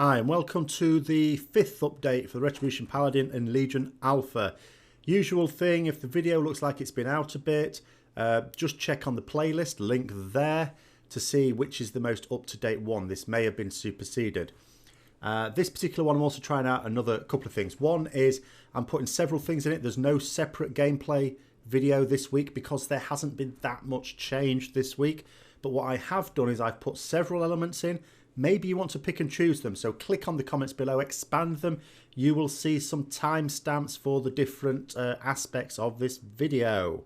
Hi and welcome to the 5th update for the Retribution Paladin and Legion Alpha. Usual thing, if the video looks like it's been out a bit, just check on the playlist, link there, to see which is the most up-to-date one. This may have been superseded. This particular one I'm also trying out another couple of things. One is I'm putting several things in it. There's no separate gameplay video this week because there hasn't been that much change this week. But what I have done is I've put several elements in. Maybe you want to pick and choose them, so click on the comments below, expand them. You will see some timestamps for the different aspects of this video.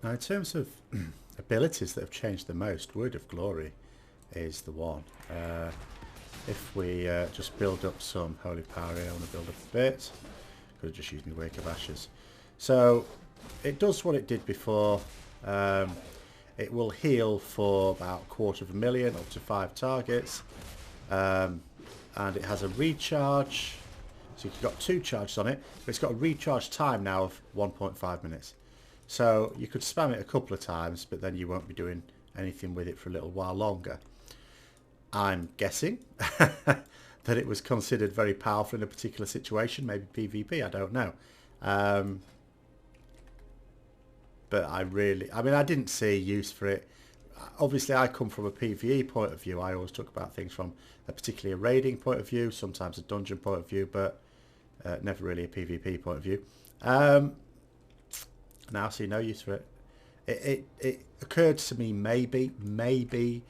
Now, in terms of abilities that have changed the most, Word of Glory is the one. If we just build up some Holy Power here, I want to build up a bit. Could have just used my Wake of Ashes. So it does what it did before. It will heal for about 250,000 up to 5 targets. And it has a recharge. So you've got 2 charges on it, but it's got a recharge time now of 1.5 minutes. So you could spam it a couple of times, but then you won't be doing anything with it for a little while longer. I'm guessing that it was considered very powerful in a particular situation, maybe PvP, I don't know. But I didn't see use for it. Obviously, I come from a PvE point of view. I always talk about things from a particularly a raiding point of view, sometimes a dungeon point of view, but never really a PvP point of view. Now I see no use for it. It occurred to me maybe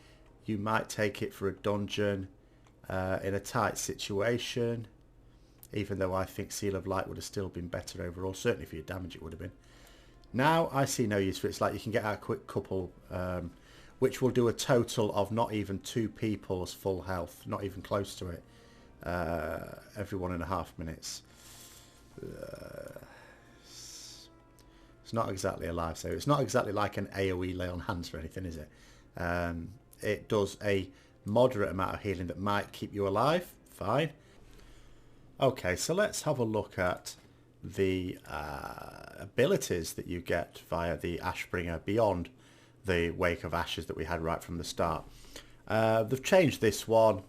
you might take it for a dungeon in a tight situation, even though I think Seal of Light would have still been better overall. Certainly for your damage it would have been. Now I see no use for it. It's like you can get out a quick couple, which will do a total of not even 2 people's full health, not even close to it, every 1.5 minutes. It's not exactly a lifesaver. It's not exactly like an AoE lay on hands or anything, is it? It does a moderate amount of healing that might keep you alive. Fine. Okay, so let's have a look at the abilities that you get via the Ashbringer beyond the Wake of Ashes that we had right from the start. They've changed this one.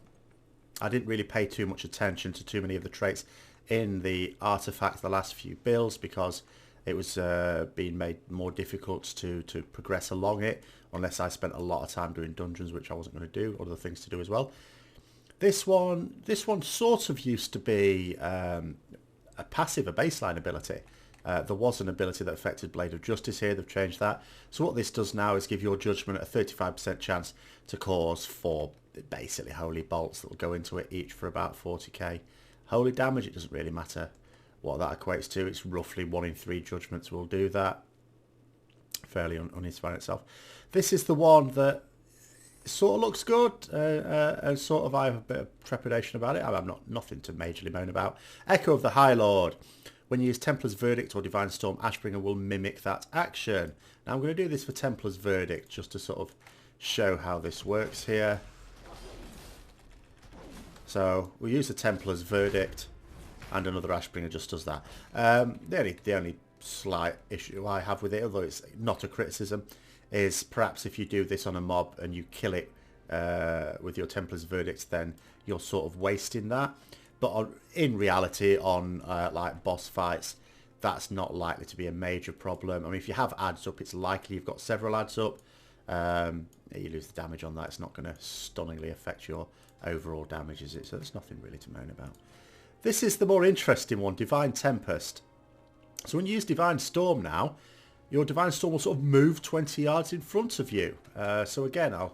I didn't really pay too much attention to too many of the traits in the artifacts the last few builds because it was being made more difficult to progress along it unless I spent a lot of time doing dungeons, which I wasn't going to do, other things to do as well. This one sort of used to be a passive, a baseline ability. There was an ability that affected Blade of Justice here. They've changed that. So what this does now is give your judgment a 35% chance to cause 4 basically holy bolts that will go into it, each for about 40k. Holy damage, it doesn't really matter what that equates to. It's roughly 1 in 3 judgments will do that. Fairly uninspiring itself. This is the one that sort of looks good, and sort of I have a bit of trepidation about it. I'm nothing to majorly moan about. Echo of the High Lord. When you use Templar's Verdict or Divine Storm, Ashbringer will mimic that action. Now I'm going to do this for Templar's Verdict just to sort of show how this works here. So we'll use the Templar's Verdict. And another Ashbringer just does that. The only slight issue I have with it, although it's not a criticism, is perhaps if you do this on a mob and you kill it with your Templar's Verdict, then you're sort of wasting that. But in reality, on like boss fights, that's not likely to be a major problem. I mean, if you have adds up, it's likely you've got several adds up. You lose the damage on that. It's not going to stunningly affect your overall damage, is it? So there's nothing really to moan about. This is the more interesting one, Divine Tempest. So when you use Divine Storm now, your Divine Storm will sort of move 20 yards in front of you. So again, I'll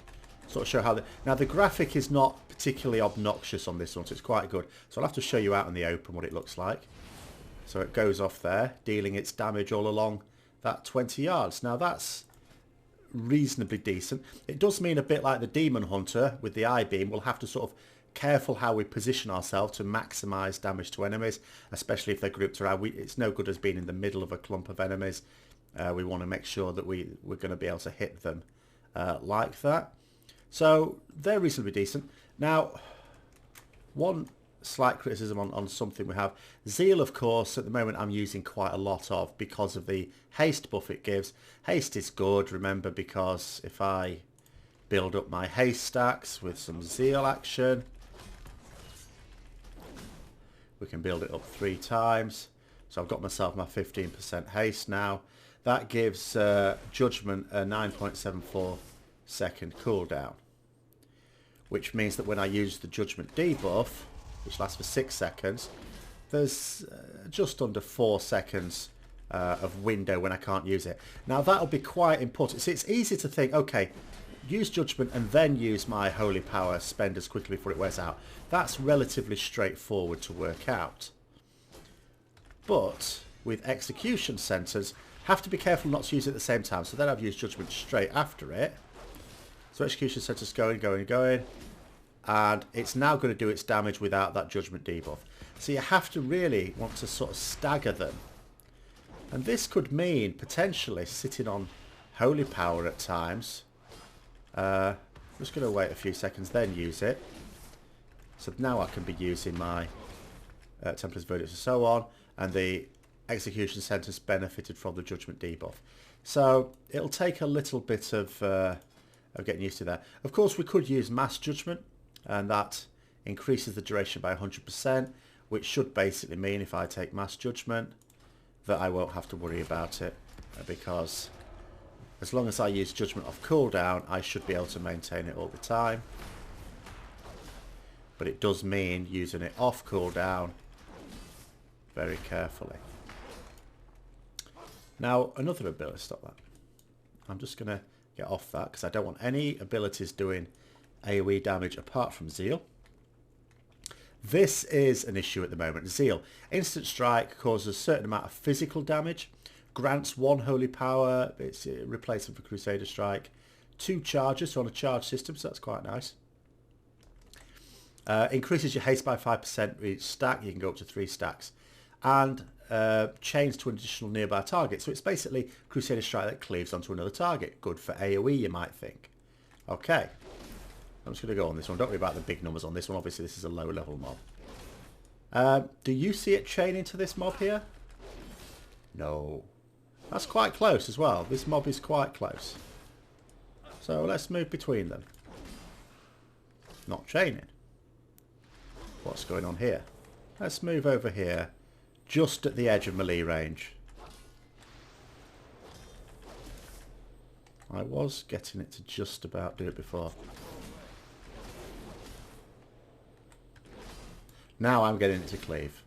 sort of show how... Now the graphic is not particularly obnoxious on this one, so it's quite good. So I'll have to show you out in the open what it looks like. So it goes off there, dealing its damage all along that 20 yards. Now that's reasonably decent. It does mean a bit like the Demon Hunter with the I-beam. We'll have to sort of careful how we position ourselves to maximize damage to enemies, especially if they're grouped around. It's no good as being in the middle of a clump of enemies. We want to make sure that we're going to be able to hit them like that. So they're reasonably decent. Now, one slight criticism on something we have. Zeal, of course, at the moment I'm using quite a lot of because of the haste buff it gives. Haste is good, remember, because if I build up my haste stacks with some zeal action, we can build it up 3 times. So I've got myself my 15% haste now. That gives Judgment a 9.74 second cooldown, which means that when I use the Judgment debuff, which lasts for 6 seconds, there's just under 4 seconds of window when I can't use it. Now that'll be quite important. So it's easy to think, okay, use Judgment and then use my Holy Power, spend as quickly before it wears out. That's relatively straightforward to work out. But with Execution Centres, have to be careful not to use it at the same time. So then I've used Judgment straight after it. So Execution Centre's going, and it's now going to do its damage without that Judgment debuff. So you have to really want to sort of stagger them. And this could mean potentially sitting on Holy Power at times. I'm just going to wait a few seconds, then use it. So now I can be using my Templar's Verdict and so on, and the Execution Centres benefited from the Judgment debuff. So it'll take a little bit of getting used to that. Of course, we could use Mass Judgment, and that increases the duration by 100%, which should basically mean if I take Mass Judgment that I won't have to worry about it, because as long as I use Judgment off cooldown, I should be able to maintain it all the time. But it does mean using it off cooldown very carefully. Now, another ability, stop that. I'm just going to get off that because I don't want any abilities doing AoE damage apart from Zeal. This is an issue at the moment. Zeal. Instant Strike causes a certain amount of physical damage. Grants 1 Holy Power. It's replacement for Crusader Strike. 2 charges, so on a charge system, so that's quite nice. Increases your haste by 5% each stack. You can go up to 3 stacks. And chains to an additional nearby target. So it's basically Crusader Strike that cleaves onto another target. Good for AoE, you might think. Okay. I'm just going to go on this one. Don't worry about the big numbers on this one. Obviously, this is a low-level mob. Do you see it chaining to this mob here? No. That's quite close as well. This mob is quite close. So let's move between them. Not chaining. What's going on here? Let's move over here. Just at the edge of melee range. I was getting it to just about do it before. Now I'm getting it to cleave.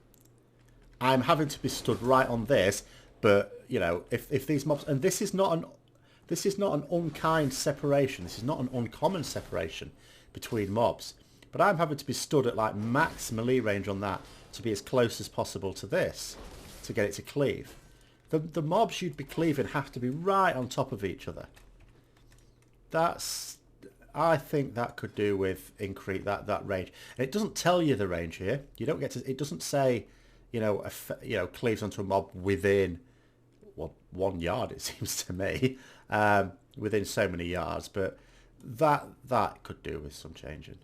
I'm having to be stood right on this, but you know, if these mobs, and this is not an unkind separation. This is not an uncommon separation between mobs. But I'm having to be stood at like max melee range on that to be as close as possible to this to get it to cleave. The mobs you'd be cleaving have to be right on top of each other. I think that could do with increase that range. And it doesn't tell you the range here. You don't get to. It doesn't say, cleaves onto a mob within 1 yard. It seems to me, within so many yards. But that could do with some changing.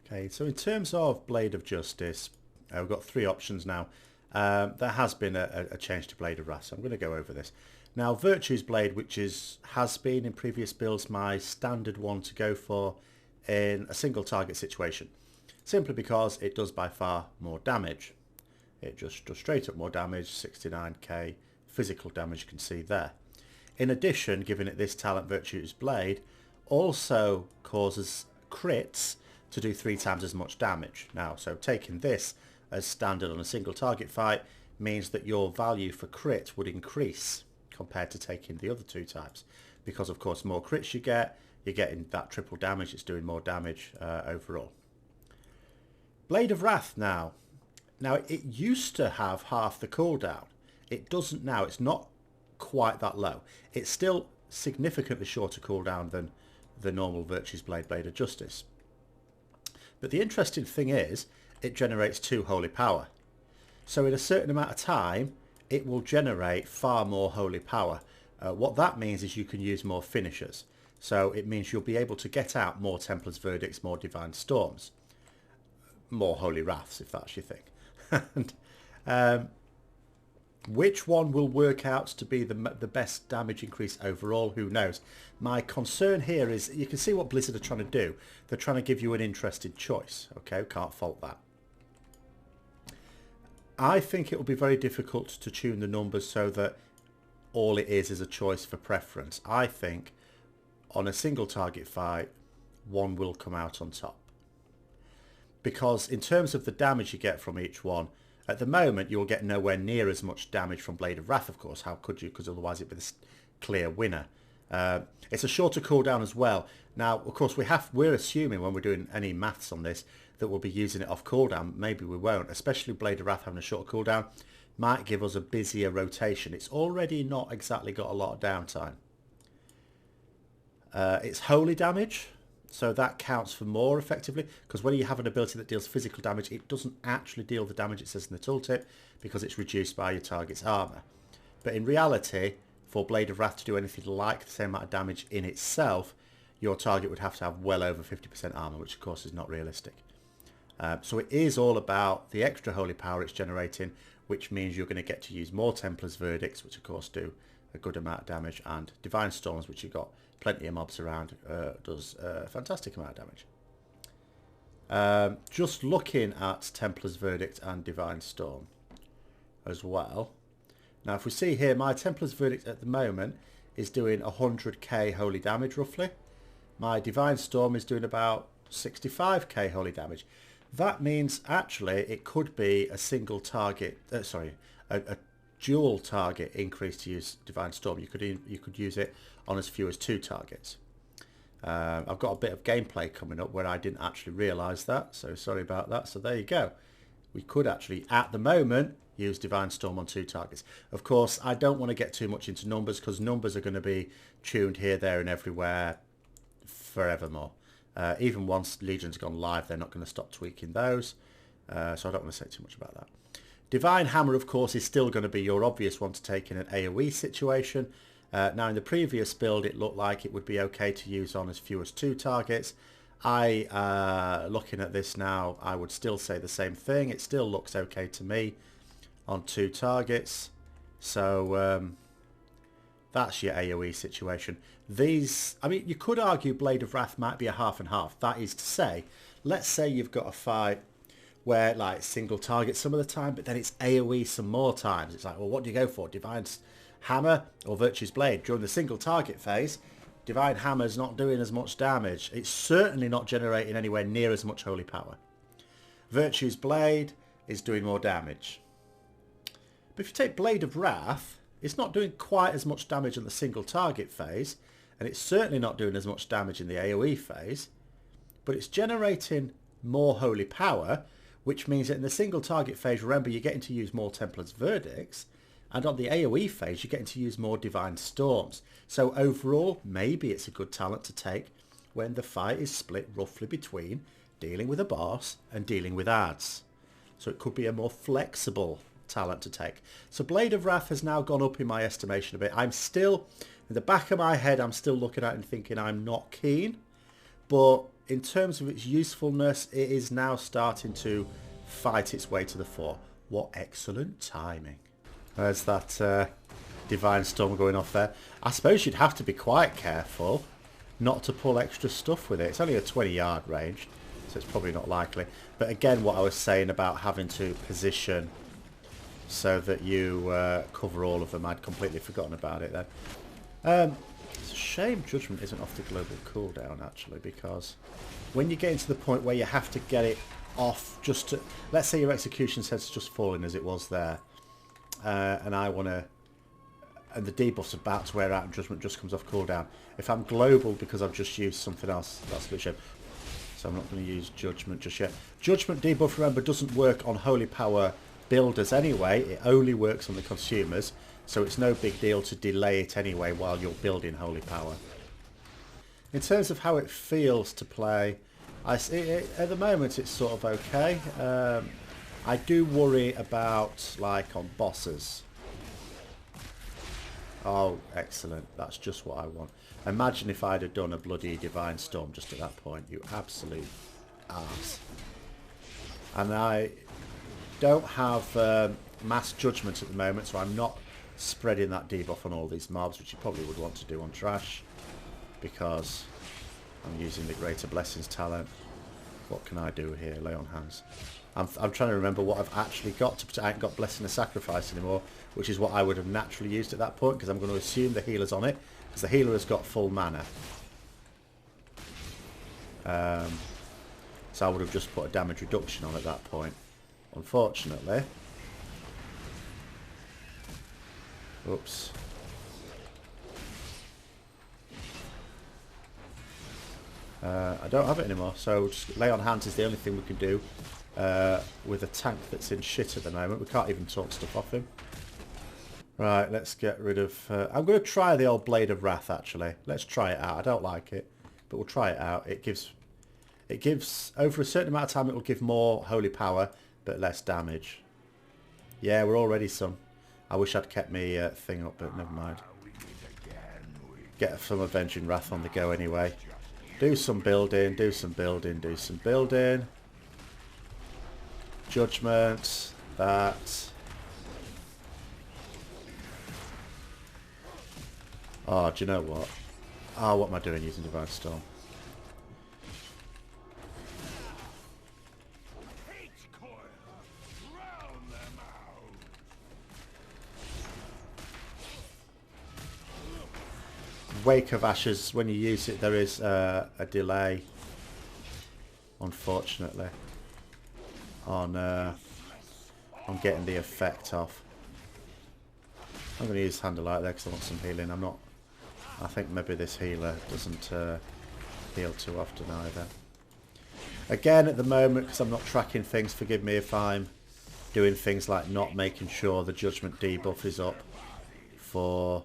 Okay, so in terms of Blade of Justice, we've got 3 options now. There has been a change to Blade of Wrath, so I'm going to go over this. Now, Virtue's Blade, which has been in previous builds my standard one to go for in a single target situation, simply because it does by far more damage. It just does straight up more damage, 69k physical damage, you can see there. In addition, giving it this talent, Virtue's Blade, also causes crits to do 3 times as much damage. Now, so taking this as standard on a single target fight means that your value for crit would increase compared to taking the other 2 types, because of course more crits you're getting that triple damage. It's doing more damage overall. Blade of Wrath now it used to have half the cooldown. It doesn't now. It's not quite that low. It's still significantly shorter cooldown than the normal Virtue's Blade of Justice. But the interesting thing is it generates 2 Holy Power. So in a certain amount of time it will generate far more Holy Power. What that means is you can use more finishers. So it means you'll be able to get out more Templar's Verdicts, more Divine Storms. more Holy Wraths, if that's your thing. And which one will work out to be the best damage increase overall? Who knows? My concern here is you can see what Blizzard are trying to do. They're trying to give you an interested choice. Okay, can't fault that. I think it will be very difficult to tune the numbers so that all it is a choice for preference. I think on a single target fight, one will come out on top. Because in terms of the damage you get from each one, at the moment you'll get nowhere near as much damage from Blade of Wrath, of course. How could you? Because otherwise it'd be the clear winner. It's a shorter cooldown as well. Now, of course, we're assuming when we're doing any maths on this that we'll be using it off cooldown. Maybe we won't, especially Blade of Wrath having a shorter cooldown. Might give us a busier rotation. It's already not exactly got a lot of downtime. It's holy damage, so that counts for more effectively, because when you have an ability that deals physical damage, it doesn't actually deal the damage it says in the tooltip because it's reduced by your target's armor. But in reality, for Blade of Wrath to do anything like the same amount of damage in itself, your target would have to have well over 50% armor, which of course is not realistic. So it is all about the extra holy power it's generating, which means you're going to get to use more Templar's Verdicts, which of course do a good amount of damage, and Divine Storms, which you've got plenty of mobs around, does a fantastic amount of damage. Just looking at Templar's Verdict and Divine Storm as well. Now if we see here, my Templar's Verdict at the moment is doing 100k holy damage roughly. My Divine Storm is doing about 65k holy damage. That means actually it could be a single target, a dual target increase to use Divine Storm. You could use it on as few as 2 targets. I've got a bit of gameplay coming up where I didn't actually realise that, so sorry about that. So there you go. We could actually, at the moment, use Divine Storm on 2 targets. Of course, I don't want to get too much into numbers because numbers are going to be tuned here, there and everywhere forevermore. Even once Legion's gone live, they're not going to stop tweaking those. So I don't want to say too much about that. Divine Hammer, of course, is still going to be your obvious one to take in an AoE situation. Now, in the previous build, it looked like it would be okay to use on as few as 2 targets. Looking at this now, I would still say the same thing. It still looks okay to me on 2 targets. So that's your AoE situation. These, I mean, you could argue Blade of Wrath might be a half and half. That is to say, let's say you've got a fight where like single target some of the time, but then it's AoE some more times. It's like, well, what do you go for? Divine Hammer or Virtue's Blade? During the single target phase, Divine Hammer's not doing as much damage. It's certainly not generating anywhere near as much holy power. Virtue's Blade is doing more damage. But if you take Blade of Wrath, it's not doing quite as much damage in the single target phase, and it's certainly not doing as much damage in the AoE phase, but it's generating more holy power, which means that in the single target phase, remember, you're getting to use more Templar's Verdicts, and on the AoE phase, you're getting to use more Divine Storms. So overall, maybe it's a good talent to take when the fight is split roughly between dealing with a boss and dealing with adds. So it could be a more flexible talent to take. So Blade of Wrath has now gone up in my estimation a bit. I'm still, in the back of my head, I'm still looking at it and thinking I'm not keen. But in terms of its usefulness, it is now starting to fight its way to the fore. What excellent timing. There's that Divine Storm going off there. I suppose you'd have to be quite careful not to pull extra stuff with it. It's only a 20-yard range, so it's probably not likely. But again, what I was saying about having to position so that you cover all of them, I'd completely forgotten about it then. It's a shame Judgment isn't off the global cooldown, actually, because when you get into the point where you have to get it off just to... Let's say your execution set's just falling as it was there, and I want to... And the debuff's about to wear out and Judgment just comes off cooldown. If I'm global because I've just used something else, that's a bit shame. So I'm not going to use Judgment just yet. Judgment debuff, remember, doesn't work on Holy Power builders anyway. It only works on the consumers, so it's no big deal to delay it anyway while you're building Holy Power. In terms of how it feels to play, at the moment it's sort of okay. I do worry about, like, on bosses. Oh, excellent. That's just what I want. Imagine if I'd have done a bloody Divine Storm just at that point. You absolute arse. And I don't have mass judgment at the moment, so I'm not spreading that debuff on all these mobs, which you probably would want to do on trash, because I'm using the Greater Blessings talent. What can I do here? Lay on hands. I'm trying to remember what I've actually got. I ain't got Blessing the Sacrifice anymore, which is what I would have naturally used at that point, because I'm going to assume the healer's on it, because the healer has got full mana. So I would have just put a damage reduction on at that point. Unfortunately. Oops. I don't have it anymore, so just lay on hands is the only thing we can do with a tank that's in shit at the moment. We can't even talk stuff off him. Right, let's get rid of... I'm going to try the old Blade of Wrath, actually. Let's try it out. I don't like it, but we'll try it out. It gives, over a certain amount of time, it will give more holy power, but less damage. Yeah, we're already some. I wish I'd kept me thing up, but never mind. Get some Avenging Wrath on the go anyway. Do some building, do some building, do some building. Judgment, that. Oh, do you know what? Oh, what am I doing using Divine Storm? Wake of Ashes, when you use it, there is a delay, unfortunately, on getting the effect off. I'm going to use Hand of Light there because I want some healing. I think maybe this healer doesn't heal too often either. Again, at the moment, because I'm not tracking things, forgive me if I'm doing things like not making sure the Judgment debuff is up for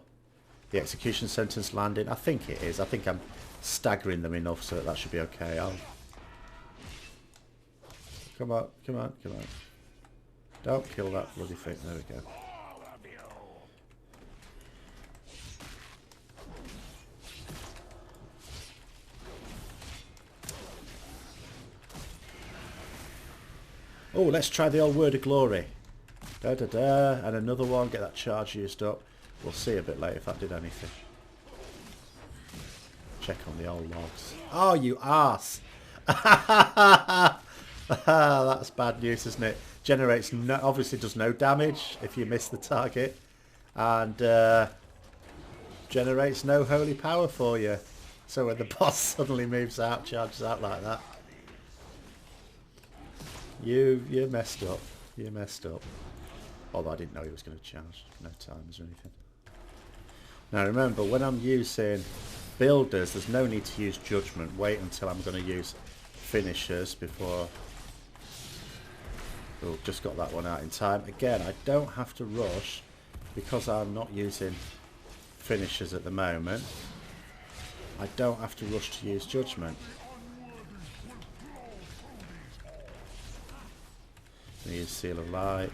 the execution sentence landing. I think it is. I think I'm staggering them enough so that should be okay. Come on, come on, come on. Don't kill that bloody thing. There we go. Oh, let's try the old Word of Glory. Da da da. And another one. Get that charge used up. We'll see a bit later if that did anything. Check on the old logs. Oh, you arse! That's bad news, isn't it? Generates no, obviously does no damage if you miss the target, and generates no holy power for you. So when the boss suddenly moves out, charges out like that, you messed up. You messed up. Although I didn't know he was going to charge. No timers or anything. Now remember, when I'm using builders, there's no need to use Judgment. Wait until I'm going to use finishers before... Oh, just got that one out in time. Again, I don't have to rush because I'm not using finishers at the moment. I don't have to rush to use Judgment. I'm going to use Seal of Light.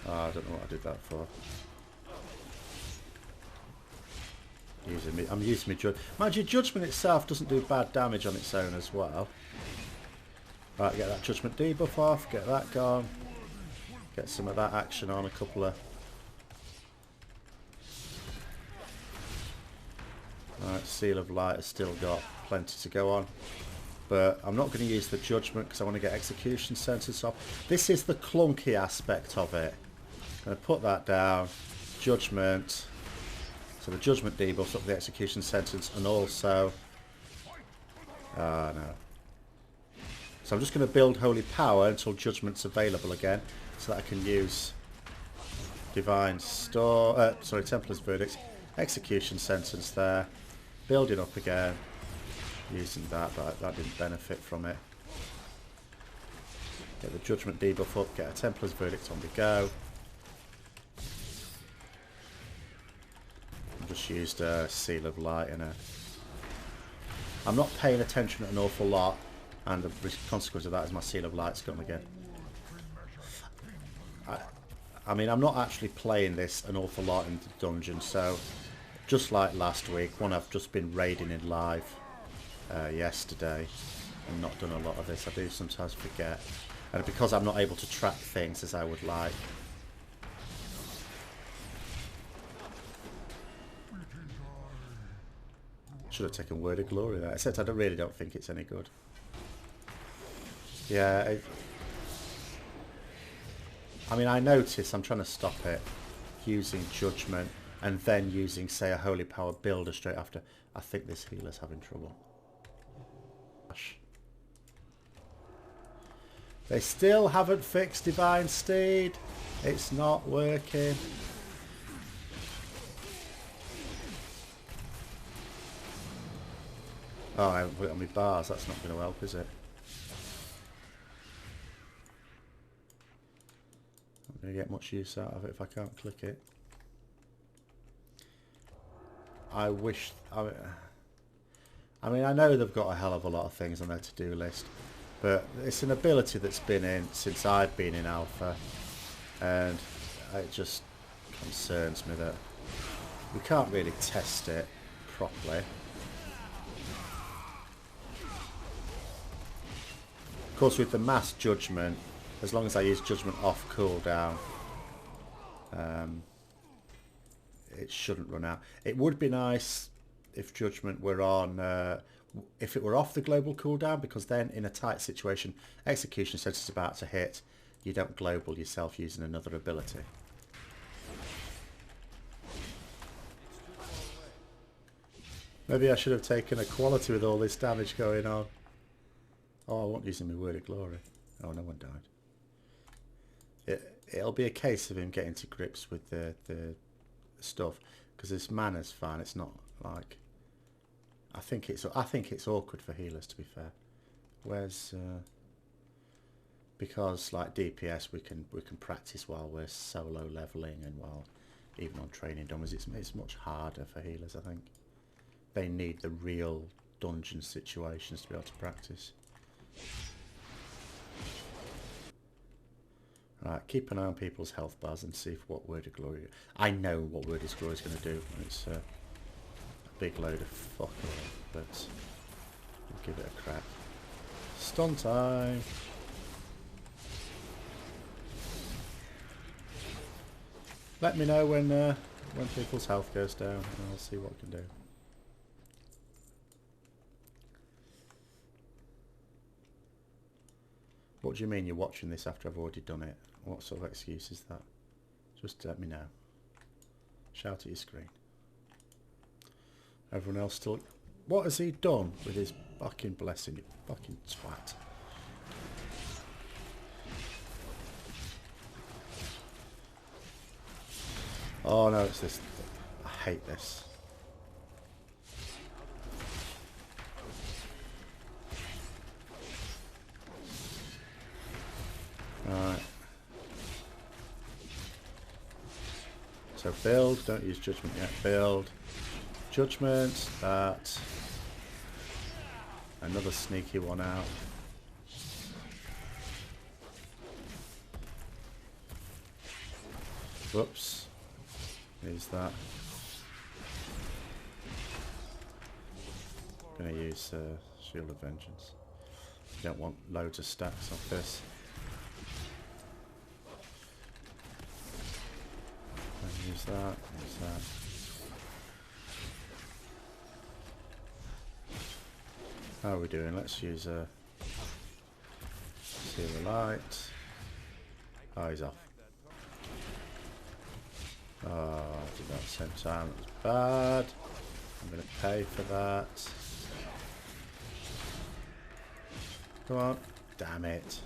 Oh, I don't know what I did that for. I'm using my Judgment. Mind you, Judgment itself doesn't do bad damage on its own as well. Right, get that Judgment debuff off, get that gone. Get some of that action on, a couple of... Right, Seal of Light has still got plenty to go on. But I'm not going to use the Judgment because I want to get Execution Sentence off. This is the clunky aspect of it. I'm going to put that down. Judgment. So the Judgment debuffs up the Execution Sentence, and also... no. So I'm just going to build Holy Power until Judgment's available again, so that I can use Divine Store... sorry, Templar's Verdict. Execution Sentence there. Building up again. Using that, but that didn't benefit from it. Get the Judgment debuff up, get a Templar's Verdict on the go. I've just used a Seal of Light and a... I'm not paying attention an awful lot, and the consequence of that is my Seal of Light's gone again. I mean, I'm not actually playing this an awful lot in the dungeon, so Just like last week, one I've just been raiding in live yesterday and not done a lot of this. I do sometimes forget. And because I'm not able to track things as I would like. Should have taken Word of Glory there, except I really don't think it's any good. Yeah, I mean, I notice I'm trying to stop it using Judgment and then using, say, a Holy Power Builder straight after. I think this healer's having trouble. They still haven't fixed Divine Steed. It's not working. Oh, I haven't put it on my bars. That's not going to help, is it? I'm going to get much use out of it if I can't click it. I wish... I mean, I know they've got a hell of a lot of things on their to-do list, but it's an ability that's been in since I've been in Alpha, and it just concerns me that we can't really test it properly. Of course, with the Mass Judgment, as long as I use Judgment off cooldown, it shouldn't run out. It would be nice if Judgment were on, if it were off the global cooldown, because then in a tight situation, Execution says it's about to hit, you don't global yourself using another ability. Maybe I should have taken Equality with all this damage going on. Oh, I won't use him in Word of Glory. Oh, no one died. It'll be a case of him getting to grips with the stuff, because his mana's fine. It's not like... I think it's awkward for healers, to be fair. Where's because like DPS we can practice while we're solo leveling and while even on training dummies. It's much harder for healers. I think they need the real dungeon situations to be able to practice. Right, keep an eye on people's health bars and see if what Word of Glory... I know what Word of Glory is going to do. It's a big load of fuckery, but we'll give it a crack. Stun time! Let me know when people's health goes down and I'll see what I can do. What do you mean you're watching this after I've already done it? What sort of excuse is that? Just let me know. Shout at your screen. Everyone else still... What has he done with his fucking blessing, you fucking twat? Oh no, it's this... I hate this. Right. So build, don't use Judgment yet, build. Judgment, that. Another sneaky one out. Whoops. Use that. Gonna use Shield of Vengeance. You don't want loads of stacks of this. Use that, use that. How are we doing? Let's use a Seal the Light. Oh, he's off. Oh, I did that at the same time. It was bad. I'm going to pay for that. Come on. Damn it.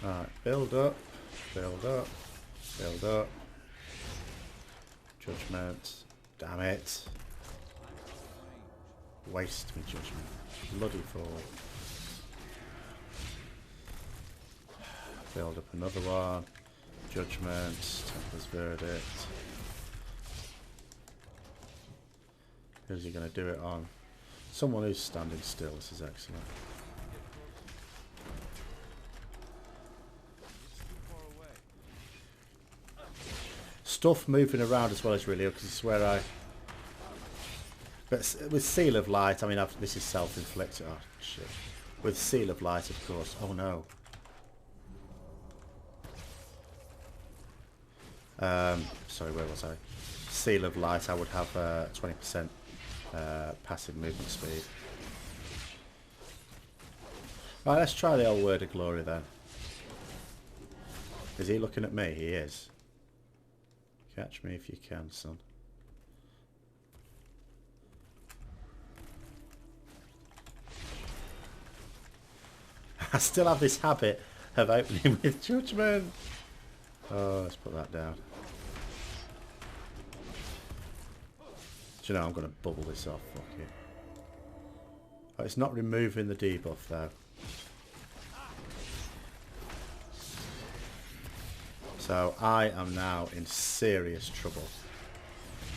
Alright, build up, build up, build up. Judgment. Damn it. Waste me judgment. Bloody fool. Build up another one. Judgment. Templar's Verdict. Who's he going to do it on? Someone who's standing still. This is excellent. stuff moving around as well is really good, because it's where I... But with Seal of Light, I mean, this is self-inflicted. Oh, shit. With Seal of Light, of course. Oh, no. Sorry, where was I? Seal of Light, I would have 20% passive movement speed. Right, let's try the old Word of Glory then. Is he looking at me? He is. Catch me if you can, son. I still have this habit of opening with Judgment. Oh, let's put that down. Do you know, I'm going to bubble this off. Fuck it. Oh, it's not removing the debuff though. So I am now in serious trouble.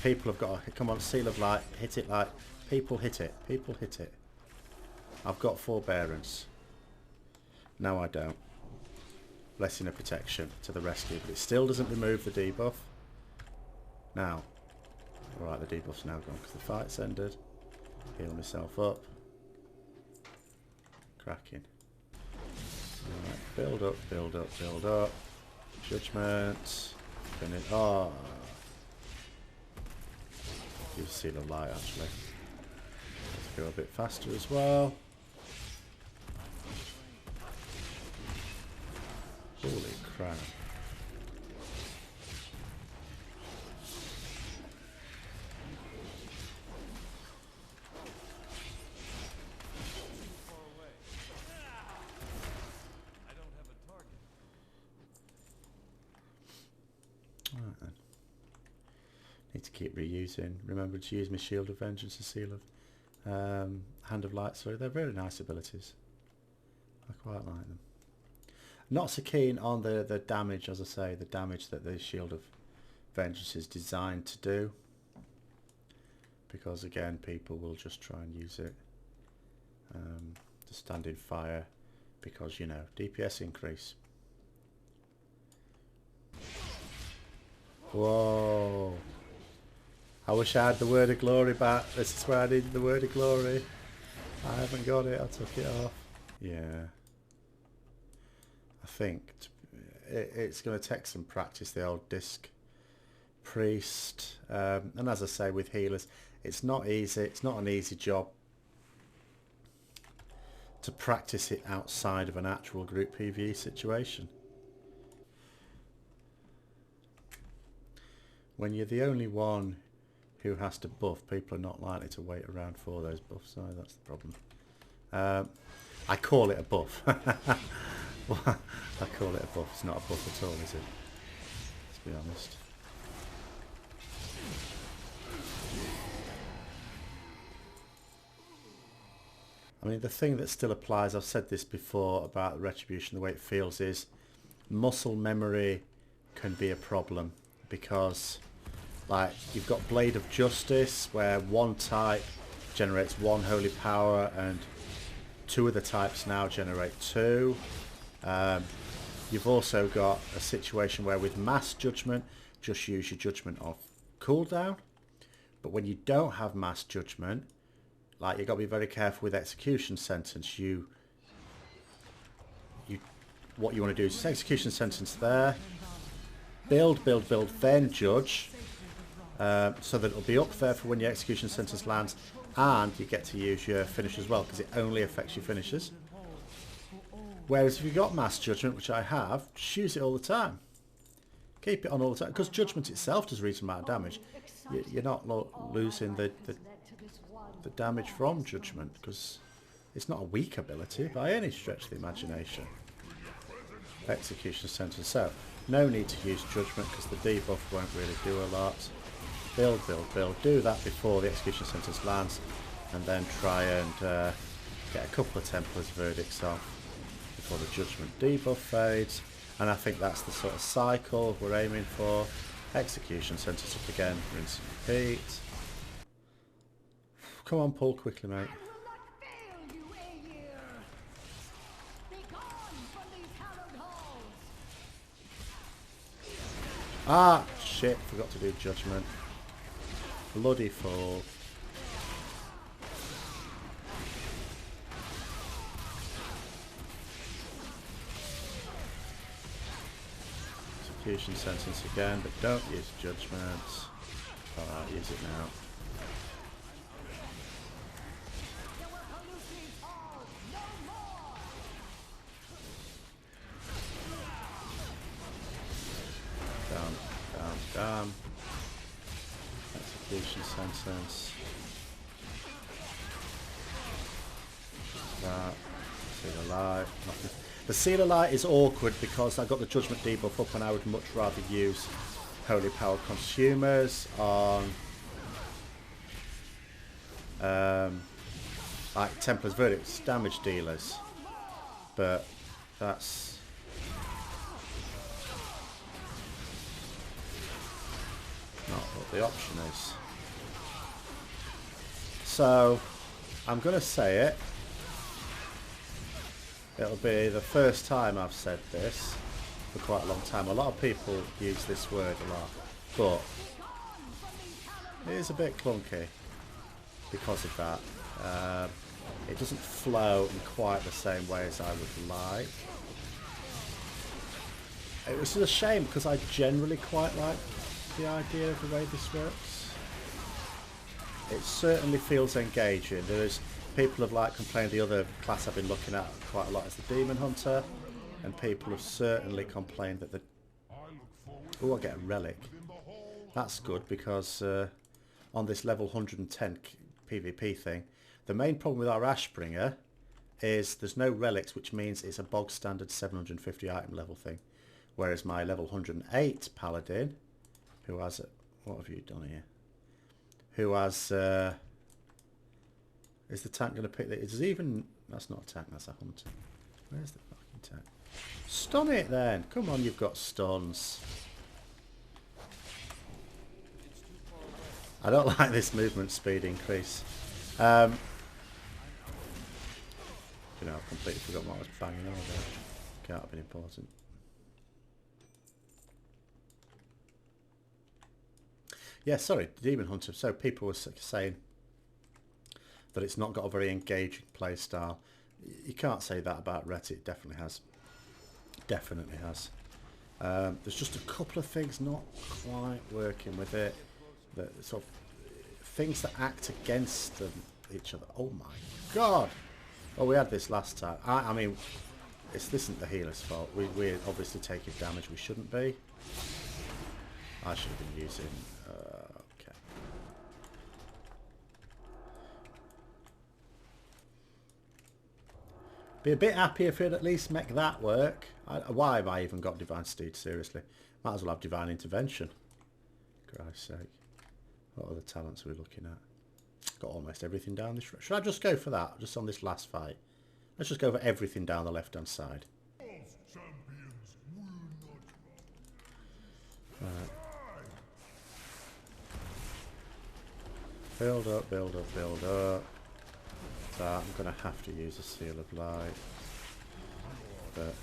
People have got to come on, Seal of Light, hit it like people hit it. People hit it. I've got forbearance. No, I don't. Blessing of Protection to the rescue, but it still doesn't remove the debuff. Now, alright, the debuff's now gone because the fight's ended. Heal myself up. Cracking. Alright, build up, build up, build up. Judgment. Finish. Oh. Use Seal of Light actually. Let's go a bit faster as well. Holy crap. Alright then. Need to keep reusing. Remember to use my Shield of Vengeance and Seal of Hand of Light. Sorry, they're very nice abilities. I quite like them. Not so keen on the damage, as I say, the damage that the Shield of Vengeance is designed to do. Because again, people will just try and use it to stand in fire. Because, you know, DPS increase. Whoa. I wish I had the Word of Glory back. This is where I needed the Word of Glory. I haven't got it, I took it off. Yeah. I think it's going to take some practice, the old disc priest, and as I say with healers, it's not easy. It's not an easy job to practice it outside of an actual group PvE situation. When you're the only one who has to buff, people are not likely to wait around for those buffs, so that's the problem. I call it a buff. I call it a buff. It's not a buff at all, is it? Let's be honest. I mean, the thing that still applies, I've said this before about Retribution, the way it feels is muscle memory can be a problem because, like, you've got Blade of Justice where one type generates one holy power and two of the types now generate two. You've also got a situation where with Mass Judgment, just use your Judgment off cooldown. But when you don't have Mass Judgment, like, you've got to be very careful with Execution Sentence. What you want to do is Execution Sentence there, build, build, build, then Judge, so that it'll be up there for when your Execution Sentence lands, and you get to use your finish as well, because it only affects your finishes. Whereas if you've got Mass Judgment, which I have, just use it all the time. Keep it on all the time, because Judgment itself does a reasonable amount of damage. You're not losing the damage from Judgment, because it's not a weak ability by any stretch of the imagination. Execution Sentence. So, no need to use Judgment, because the debuff won't really do a lot. Build, build, build. Do that before the Execution Sentence lands, and then try and get a couple of Templar's Verdicts off before the Judgment debuff fades. And I think that's the sort of cycle we're aiming for. Execution Sentence up again, rinse and repeat. Come on, pull quickly, mate. Ah, shit, forgot to do judgment. Bloody fool. Execution sentence again, but don't use judgment. Alright, use it now. Down. Execution sentence. That. Seal of Light. Nothing. The Seal of Light is awkward because I got the Judgment debuff up and I would much rather use Holy Power Consumers on like Templar's Verdict's damage dealers. But that's not what the option is. So I'm going to say it. It'll be the first time I've said this for quite a long time. A lot of people use this word a lot, but it is a bit clunky because of that. It doesn't flow in quite the same way as I would like. It was a shame because I generally quite like the idea of the way this works. It certainly feels engaging. There's people have like complained. The other class I've been looking at quite a lot is the Demon Hunter, and people have certainly complained that the oh, I get a relic. That's good because on this level 110 PvP thing, the main problem with our Ashbringer is there's no relics, which means it's a bog standard 750 item level thing. Whereas my level 108 Paladin, who has what have you done here? Who has is the tank going to pick that? Is even that's not a tank, that's a hunter. Where's the fucking tank? Stun it then. Come on, you've got stuns. I don't like this movement speed increase. You know, I've completely forgotten what I was banging on about. Can't have been important. Yeah, sorry, Demon Hunter. So people were saying that it's not got a very engaging play style. You can't say that about Ret. It definitely has. Definitely has. There's just a couple of things not quite working with it. That sort of things that act against each other. Oh my god! Well, we had this last time. I mean, this isn't the healer's fault. We're obviously taking damage we shouldn't be. I should have been using... okay. Be a bit happier if it'd at least make that work. Why have I even got Divine Steed, seriously? Might as well have Divine Intervention. For Christ's sake. What other talents are we looking at? Got almost everything down this road. Should I just go for that, just on this last fight? Let's just go for everything down the left-hand side. Right. Build up, build up, build up. So I'm going to have to use a Seal of Light. But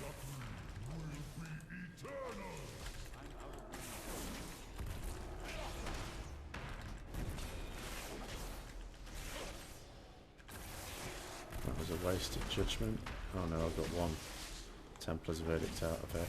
that was a wasted judgment. Oh no, I've got one Templar's Verdict out of it.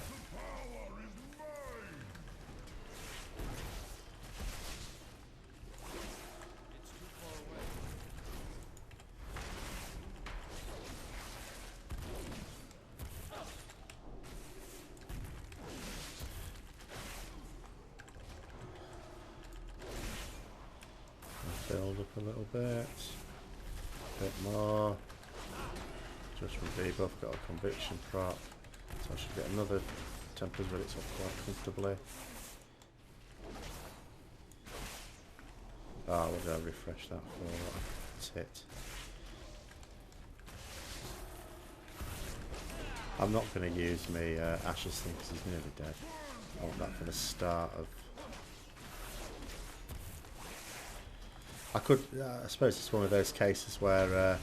Build up a little bit more. Judgment debuff, got a conviction prop, so I should get another Templar's Verdict up quite comfortably. Ah, what did I refresh that for? Tit. I'm not going to use me Ash's thing because he's nearly dead. I want that for the start of... I could, I suppose it's one of those cases where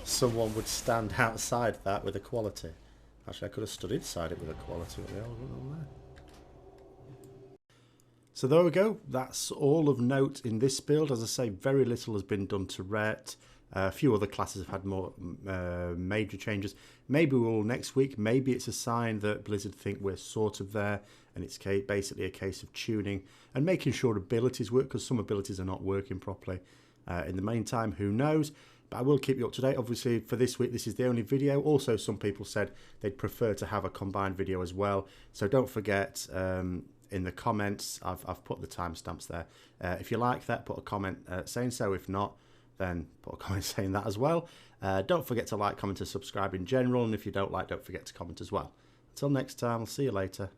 someone would stand outside that with equality. Actually, I could have stood inside it with equality. What the hell was on there? So there we go. That's all of note in this build. As I say, very little has been done to Ret. A few other classes have had more major changes. Maybe we'll next week. Maybe it's a sign that Blizzard think we're sort of there, and it's basically a case of tuning and making sure abilities work, because some abilities are not working properly. In the meantime, who knows? But I will keep you up to date. Obviously, for this week, this is the only video. Also, some people said they'd prefer to have a combined video as well. So don't forget, in the comments, I've put the timestamps there. If you like that, put a comment saying so. If not, then put a comment saying that as well. Don't forget to like, comment, and subscribe in general. And if you don't like, don't forget to comment as well. Until next time, I'll see you later.